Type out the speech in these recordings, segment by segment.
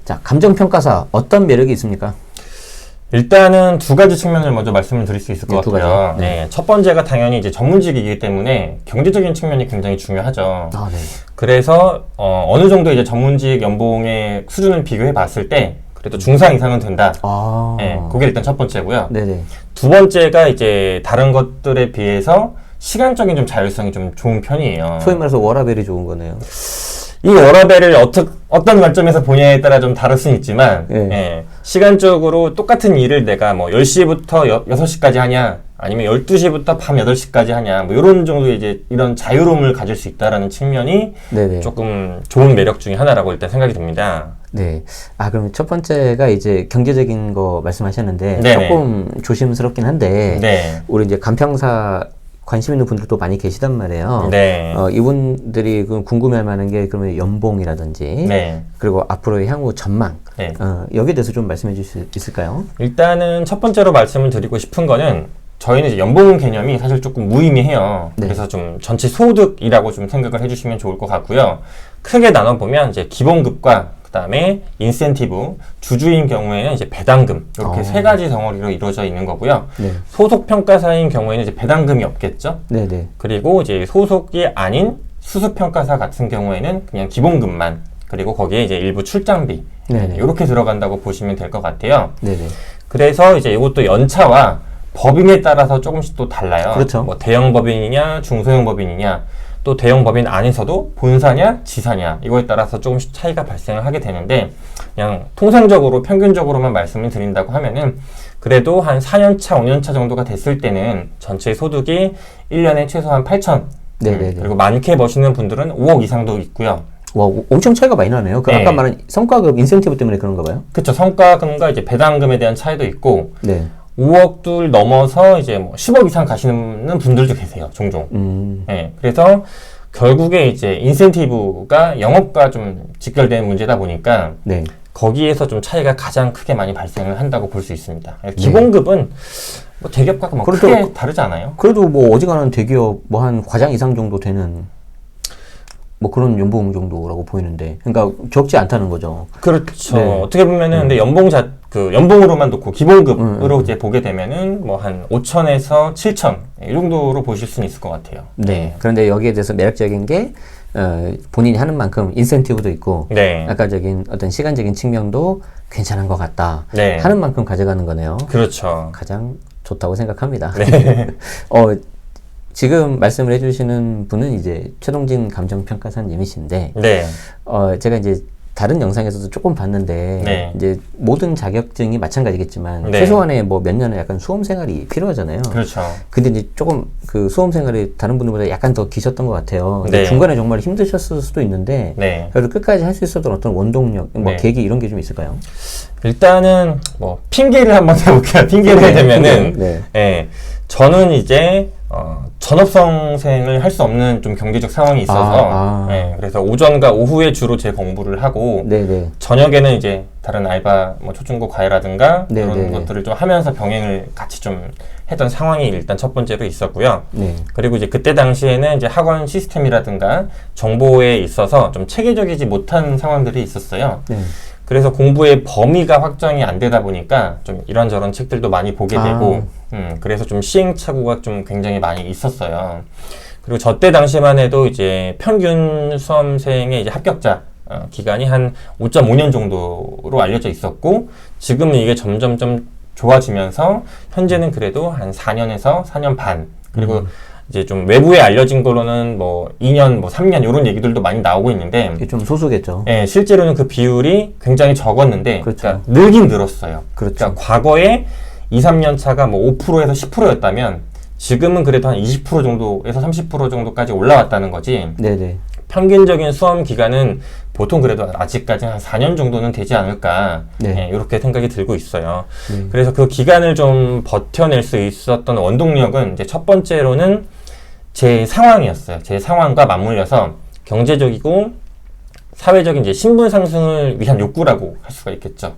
자, 감정평가사 어떤 매력이 있습니까? 일단은 두 가지 측면을 먼저 말씀을 드릴 수 있을 것 두 같아요. 가지. 네. 첫 번째가 당연히 이제 전문직이기 때문에 경제적인 측면이 굉장히 중요하죠. 아, 네. 그래서 어느 정도 이제 전문직 연봉의 수준을 비교해 봤을 때 그래도 중상 이상은 된다. 아. 네, 그게 일단 첫 번째고요. 네네. 두 번째가 이제 다른 것들에 비해서 시간적인 좀 자율성이 좀 좋은 편이에요. 소위 말해서 워라밸이 좋은 거네요. 이 워라밸을 어떤 관점에서 보냐에 따라 좀 다를 수는 있지만, 네. 예, 시간적으로 똑같은 일을 내가 뭐 10시부터 6시까지 하냐, 아니면 12시부터 밤 8시까지 하냐, 뭐 이런 정도의 이제 이런 자유로움을 가질 수 있다라는 측면이 네네. 조금 좋은 매력 중에 하나라고 일단 생각이 듭니다. 네. 아, 그럼 첫 번째가 이제 경제적인 거 말씀하셨는데 네네. 조금 조심스럽긴 한데 네. 우리 이제 간평사 관심 있는 분들도 많이 계시단 말이에요. 네. 이분들이 그 궁금해할 만한 게 그러면 연봉이라든지 네. 그리고 앞으로의 향후 전망 네. 여기에 대해서 좀 말씀해 주실 수 있을까요? 일단은 첫 번째로 말씀을 드리고 싶은 거는 저희는 이제 연봉 개념이 사실 조금 무의미해요. 네. 그래서 좀 전체 소득이라고 좀 생각을 해주시면 좋을 것 같고요. 크게 나눠보면 이제 기본급과 그다음에 인센티브, 주주인 경우에는 이제 배당금 이렇게 세 가지 덩어리로 이루어져 있는 거고요. 네. 소속 평가사인 경우에는 이제 배당금이 없겠죠. 네네. 그리고 이제 소속이 아닌 수습 평가사 같은 경우에는 그냥 기본급만 그리고 거기에 이제 일부 출장비 네네. 이렇게 들어간다고 보시면 될 것 같아요. 네네. 그래서 이제 이것도 연차와 법인에 따라서 조금씩 또 달라요. 그렇죠. 뭐 대형 법인이냐, 중소형 법인이냐, 또 대형 법인 안에서도 본사냐, 지사냐 이거에 따라서 조금씩 차이가 발생을 하게 되는데 그냥 통상적으로 평균적으로만 말씀을 드린다고 하면은 그래도 한 4년차, 5년차 정도가 됐을 때는 전체 소득이 1년에 최소한 8천 네네네. 그리고 많게 버시는 분들은 5억 이상도 있고요. 와, 엄청 차이가 많이 나네요. 그 네. 아까 말한 성과급 인센티브 때문에 그런가 봐요. 그쵸. 성과금과 이제 배당금에 대한 차이도 있고 네. 5억들 넘어서 이제 뭐 10억 이상 가시는 분들도 계세요. 종종. 네, 그래서 결국에 이제 인센티브가 영업과 좀 직결되는 문제다 보니까 네. 거기에서 좀 차이가 가장 크게 많이 발생을 한다고 볼 수 있습니다. 기본급은 뭐 대기업과 뭐 그래도- 크게 다르지 않아요? 그래도 뭐 어지간한 대기업 뭐 한 과장 이상 정도 되는 뭐 그런 연봉 정도라고 보이는데, 그러니까 적지 않다는 거죠. 그렇죠. 네. 어떻게 보면은 근데 연봉으로만 놓고 기본급으로 이제 보게 되면은 뭐 한 5천에서 7천 이 정도로 보실 수는 있을 것 같아요. 네. 그런데 여기에 대해서 매력적인 게 본인이 하는 만큼 인센티브도 있고, 네. 아까적인 어떤 시간적인 측면도 괜찮은 것 같다. 네. 하는 만큼 가져가는 거네요. 그렇죠. 가장 좋다고 생각합니다. 네. 지금 말씀을 해주시는 분은 이제 최동진 감정평가사님이신데, 네. 제가 이제 다른 영상에서도 조금 봤는데, 네. 이제 모든 자격증이 마찬가지겠지만, 네. 최소한의 뭐 몇 년의 약간 수험 생활이 필요하잖아요. 그렇죠. 근데 이제 조금 그 수험 생활이 다른 분들보다 약간 더 기셨던 것 같아요. 근데 네. 중간에 정말 힘드셨을 수도 있는데, 네. 그래도 끝까지 할 수 있었던 어떤 원동력, 뭐 네. 계기 이런 게 좀 있을까요? 일단은 뭐 핑계를 한번 대볼게요. 핑계를 네. 대면은 네. 예, 저는 이제 전업성생을 할 수 없는 좀 경제적 상황이 있어서 예, 그래서 오전과 오후에 주로 제 공부를 하고 네네. 저녁에는 이제 다른 알바 뭐 초중고 과외라든가 네, 이런 네, 네. 것들을 좀 하면서 병행을 같이 좀 했던 상황이 일단 첫 번째로 있었고요. 네. 그리고 이제 그때 당시에는 이제 학원 시스템이라든가 정보에 있어서 좀 체계적이지 못한 상황들이 있었어요. 네. 그래서 공부의 범위가 확정이 안 되다 보니까 좀 이런저런 책들도 많이 보게 되고, 그래서 좀 시행착오가 좀 굉장히 많이 있었어요. 그리고 저 때 당시만 해도 이제 평균 수험생의 이제 합격자 기간이 한 5.5년 정도로 알려져 있었고, 지금은 이게 점점 좀 좋아지면서 현재는 그래도 한 4년에서 4년 반, 그리고 이제 좀 외부에 알려진 거로는 뭐 2년, 뭐 3년 이런 얘기들도 많이 나오고 있는데, 이게 좀 소수겠죠. 예, 실제로는 그 비율이 굉장히 적었는데, 그렇죠. 그러니까 늘긴 늘었어요. 그렇죠. 그러니까 과거에 2, 3년 차가 뭐 5%에서 10%였다면, 지금은 그래도 한 20% 정도에서 30% 정도까지 올라왔다는 거지. 네네. 평균적인 수험 기간은 보통 그래도 아직까지 한 4년 정도는 되지 않을까, 네. 예, 이렇게 생각이 들고 있어요. 그래서 그 기간을 좀 버텨낼 수 있었던 원동력은 이제 첫 번째로는 제 상황이었어요. 제 상황과 맞물려서 경제적이고 사회적인 이제 신분 상승을 위한 욕구라고 할 수가 있겠죠.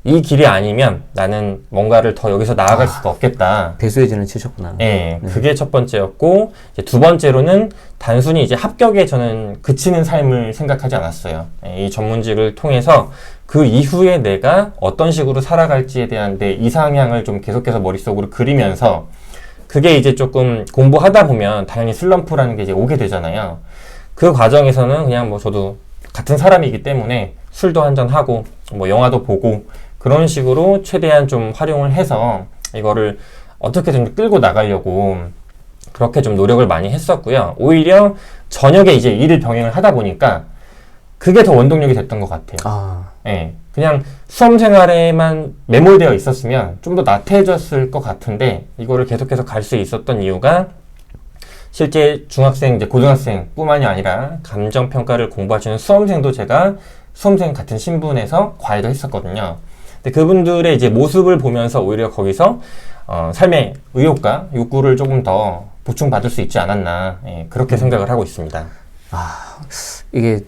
이 길이 아니면 나는 뭔가를 더 여기서 나아갈 수가 없겠다. 배수의 진을 치셨구나. 네, 그게 첫 번째였고, 이제 두 번째로는 단순히 이제 합격에 저는 그치는 삶을 생각하지 않았어요. 이 전문직을 통해서 그 이후에 내가 어떤 식으로 살아갈지에 대한 내 이상향을 좀 계속해서 머릿속으로 그리면서 그게 이제 조금 공부하다 보면 당연히 슬럼프라는 게 이제 오게 되잖아요. 그 과정에서는 그냥 뭐 저도 같은 사람이기 때문에 술도 한잔하고 뭐 영화도 보고 그런 식으로 최대한 좀 활용을 해서 이거를 어떻게든 끌고 나가려고 그렇게 좀 노력을 많이 했었고요. 오히려 저녁에 이제 일을 병행을 하다 보니까 그게 더 원동력이 됐던 것 같아요. 예, 그냥 수험 생활에만 매몰되어 있었으면 좀 더 나태해졌을 것 같은데 이거를 계속해서 갈 수 있었던 이유가 실제 중학생, 이제 고등학생 뿐만이 아니라 감정평가를 공부하시는 수험생도 제가 수험생 같은 신분에서 과외도 했었거든요. 근데 그분들의 이제 모습을 보면서 오히려 거기서 삶의 의욕과 욕구를 조금 더 보충받을 수 있지 않았나, 예, 그렇게 생각을 하고 있습니다. 이게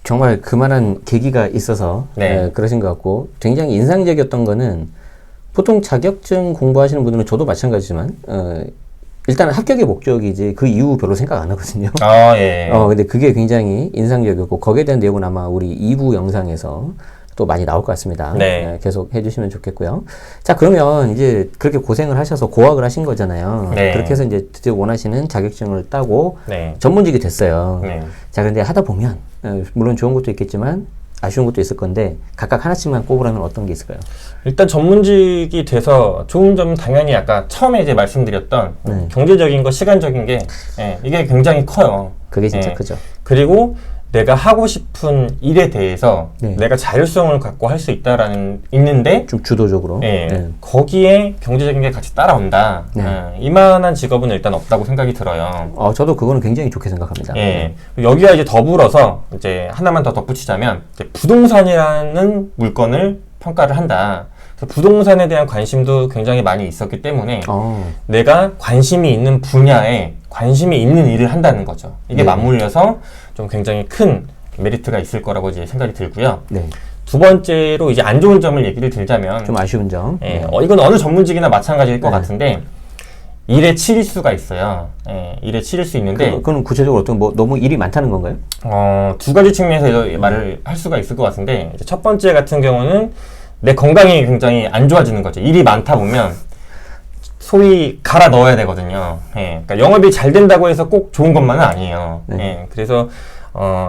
정말 그만한 계기가 있어서 네. 그러신 것 같고 굉장히 인상적이었던 거는 보통 자격증 공부하시는 분들은 저도 마찬가지지만 일단 합격의 목적이지 그 이후 별로 생각 안 하거든요. 예. 근데 그게 굉장히 인상적이었고 거기에 대한 내용은 아마 우리 2부 영상에서 또 많이 나올 것 같습니다. 네. 계속 해주시면 좋겠고요. 자, 그러면 이제 그렇게 고생을 하셔서 고학을 하신 거잖아요. 네. 그렇게 해서 이제 드디어 원하시는 자격증을 따고 네. 전문직이 됐어요. 네. 자, 근데 하다 보면 물론 좋은 것도 있겠지만 아쉬운 것도 있을 건데 각각 하나씩만 꼽으라면 어떤 게 있을까요? 일단 전문직이 돼서 좋은 점은 당연히 아까 처음에 이제 말씀드렸던 네. 경제적인 거, 시간적인 게, 예, 이게 굉장히 커요. 그게 진짜 예. 크죠. 그리고 내가 하고 싶은 일에 대해서 네. 내가 자율성을 갖고 할 수 있는데, 좀 주도적으로. 예, 네. 거기에 경제적인 게 같이 따라온다. 네. 이만한 직업은 일단 없다고 생각이 들어요. 저도 그거는 굉장히 좋게 생각합니다. 예. 여기와 이제 더불어서 이제 하나만 더 덧붙이자면 이제 부동산이라는 물건을 평가를 한다. 그래서 부동산에 대한 관심도 굉장히 많이 있었기 때문에 내가 관심이 있는 분야에 관심이 있는 일을 한다는 거죠. 이게 네. 맞물려서 좀 굉장히 큰 메리트가 있을 거라고 이제 생각이 들고요. 네. 두 번째로 이제 안 좋은 점을 얘기를 들자면 좀 아쉬운 점. 예, 네. 이건 어느 전문직이나 마찬가지일 것 네. 같은데 일에 치일 수가 있어요. 예, 일에 치일 수 있는데 그건 구체적으로 어떤 뭐 너무 일이 많다는 건가요? 두 가지 측면에서 말을 할 수가 있을 것 같은데 이제 첫 번째 같은 경우는 내 건강이 굉장히 안 좋아지는 거죠. 일이 많다 보면 소위 갈아 넣어야 되거든요. 예, 그러니까 영업이 잘 된다고 해서 꼭 좋은 것만은 아니에요. 네. 예, 그래서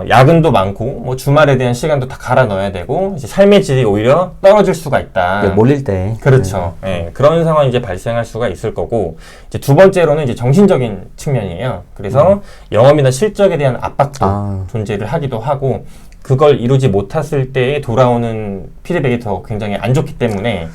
야근도 많고 뭐 주말에 대한 시간도 다 갈아 넣어야 되고 이제 삶의 질이 오히려 떨어질 수가 있다. 몰릴 때. 그렇죠. 예, 그런 상황이 이제 발생할 수가 있을 거고 이제 두 번째로는 이제 정신적인 측면이에요. 그래서 영업이나 실적에 대한 압박도 존재를 하기도 하고 그걸 이루지 못했을 때에 돌아오는 피드백이 더 굉장히 안 좋기 때문에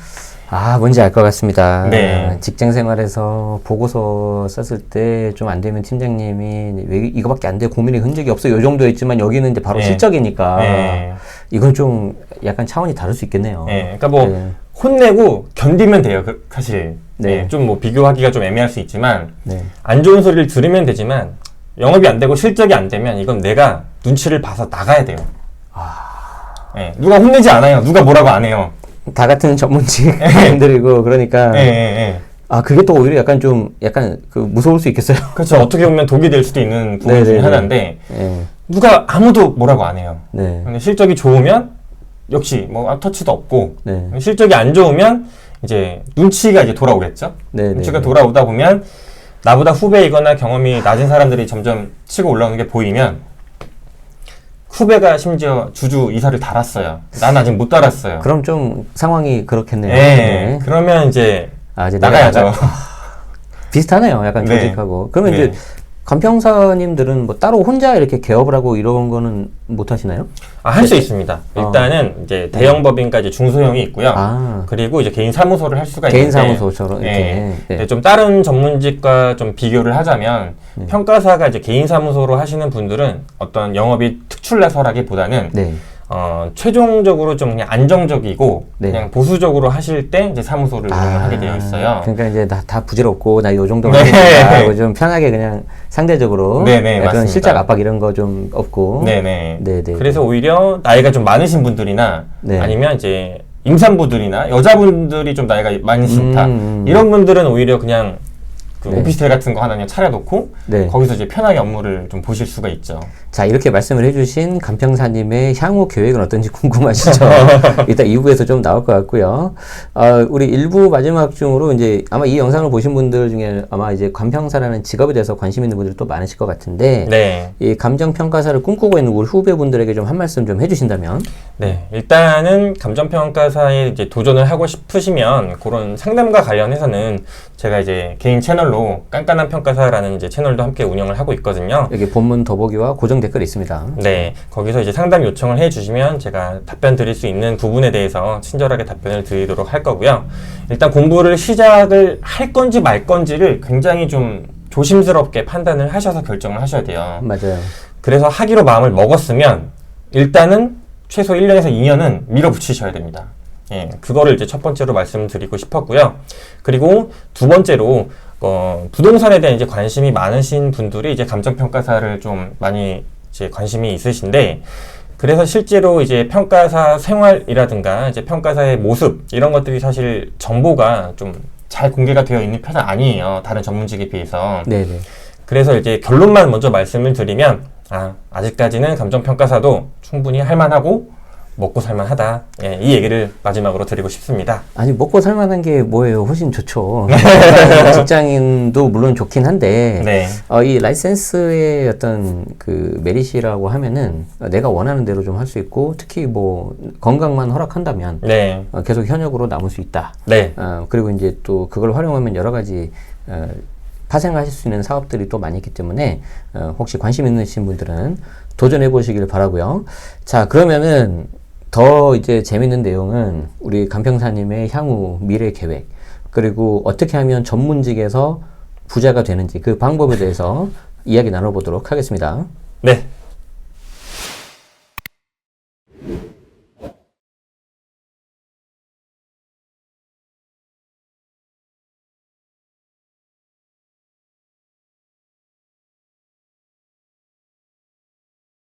뭔지 알 것 같습니다. 네. 직장 생활에서 보고서 썼을 때 좀 안 되면 팀장님이 왜 이거밖에 안 돼? 고민의 흔적이 없어. 요 정도였지만 여기는 이제 바로 네. 실적이니까 네. 이건 좀 약간 차원이 다를 수 있겠네요. 예, 그러니까 뭐 네. 혼내고 견디면 돼요. 사실 네. 예, 좀 뭐 비교하기가 좀 애매할 수 있지만 네. 안 좋은 소리를 들으면 되지만 영업이 안 되고 실적이 안 되면 이건 내가 눈치를 봐서 나가야 돼요. 예, 누가 혼내지 않아요. 누가 뭐라고 안 해요. 다 같은 전문직들이고 그러니까 그게 또 오히려 약간 그 무서울 수 있겠어요. 그렇죠. 어떻게 보면 독이 될 수도 있는 부분 중에 하나인데 누가 아무도 뭐라고 안 해요. 네. 근데 실적이 좋으면 역시 뭐 터치도 없고 네. 실적이 안 좋으면 이제 눈치가 이제 돌아오겠죠. 네, 눈치가 네. 돌아오다 보면 나보다 후배이거나 경험이 낮은 사람들이 점점 치고 올라오는 게 보이면 후배가 심지어 주주 이사를 달았어요. 난 아직 못 달았어요. 그럼 좀 상황이 그렇겠네요. 네. 그러면 이제 이제 나가야죠. 비슷하네요. 약간 네. 조직하고. 그러면 네. 이제 간평사님들은 뭐 따로 혼자 이렇게 개업을 하고 이런 거는 못 하시나요? 할 수 있습니다. 일단은 이제 대형 법인까지 중소형이 있고요. 그리고 이제 개인 사무소를 할 수가 개인 있는데 사무소처럼 이렇게. 네. 네. 네, 좀 다른 전문직과 좀 비교를 하자면 평가사가 이제 개인 사무소로 하시는 분들은 어떤 영업이 특출나서라기보다는 네. 최종적으로 좀 그냥 안정적이고 네. 그냥 보수적으로 하실 때 이제 사무소를 운영을 하게 되어 있어요. 그러니까 이제 다 부질없고 나 요 정도만 네. 해야 되니까 좀 편하게 그냥 상대적으로 네네, 그런 맞습니다. 실적 압박 이런 거 좀 없고. 네네. 네네. 그래서 오히려 나이가 좀 많으신 분들이나 네. 아니면 이제 임산부들이나 여자분들이 좀 나이가 많다 이런 분들은 오히려 그냥 그 네. 오피스텔 같은 거 하나 그냥 차려놓고 네. 거기서 이제 편하게 업무를 좀 보실 수가 있죠. 자, 이렇게 말씀을 해주신 간평사님의 향후 계획은 어떤지 궁금하시죠? 이따 2부에서 좀 나올 것 같고요. 우리 1부 마지막 중으로 이제 아마 이 영상을 보신 분들 중에 아마 이제 간평사라는 직업에 대해서 관심 있는 분들이 또 많으실 것 같은데, 네. 이 감정평가사를 꿈꾸고 있는 우리 후배분들에게 좀 한 말씀 좀 해주신다면? 네, 일단은 감정평가사에 이제 도전을 하고 싶으시면 그런 상담과 관련해서는 제가 이제 개인 채널로 깐깐한 평가사라는 이제 채널도 함께 운영을 하고 있거든요. 여기 본문 더보기와 고정 댓글이 있습니다. 네, 거기서 이제 상담 요청을 해주시면 제가 답변 드릴 수 있는 부분에 대해서 친절하게 답변을 드리도록 할 거고요. 일단 공부를 시작을 할 건지 말 건지를 굉장히 좀 조심스럽게 판단을 하셔서 결정을 하셔야 돼요. 맞아요. 그래서 하기로 마음을 먹었으면 일단은 최소 1년에서 2년은 밀어붙이셔야 됩니다. 예, 그거를 이제 첫 번째로 말씀드리고 싶었고요. 그리고 두 번째로 부동산에 대한 이제 관심이 많으신 분들이 이제 감정평가사를 좀 많이 이제 관심이 있으신데, 그래서 실제로 이제 평가사 생활이라든가 이제 평가사의 모습 이런 것들이 사실 정보가 좀 잘 공개가 되어 있는 편은 아니에요. 다른 전문직에 비해서. 네네. 그래서 이제 결론만 먼저 말씀을 드리면 아직까지는 감정평가사도 충분히 할만하고 먹고 살만하다. 예, 이 얘기를 마지막으로 드리고 싶습니다. 아니, 먹고 살만한 게 뭐예요? 훨씬 좋죠. 직장인도 물론 좋긴 한데, 네. 이 라이센스의 어떤 그 메리시라고 하면은 내가 원하는 대로 좀 할 수 있고, 특히 뭐 건강만 허락한다면 네. 계속 현역으로 남을 수 있다. 네. 그리고 이제 또 그걸 활용하면 여러 가지 파생하실 수 있는 사업들이 또 많이 있기 때문에 혹시 관심 있으신 분들은 도전해 보시길 바라고요. 자, 그러면은 더 이제 재밌는 내용은 우리 간평사님의 향후 미래 계획, 그리고 어떻게 하면 전문직에서 부자가 되는지 그 방법에 대해서 이야기 나눠보도록 하겠습니다. 네.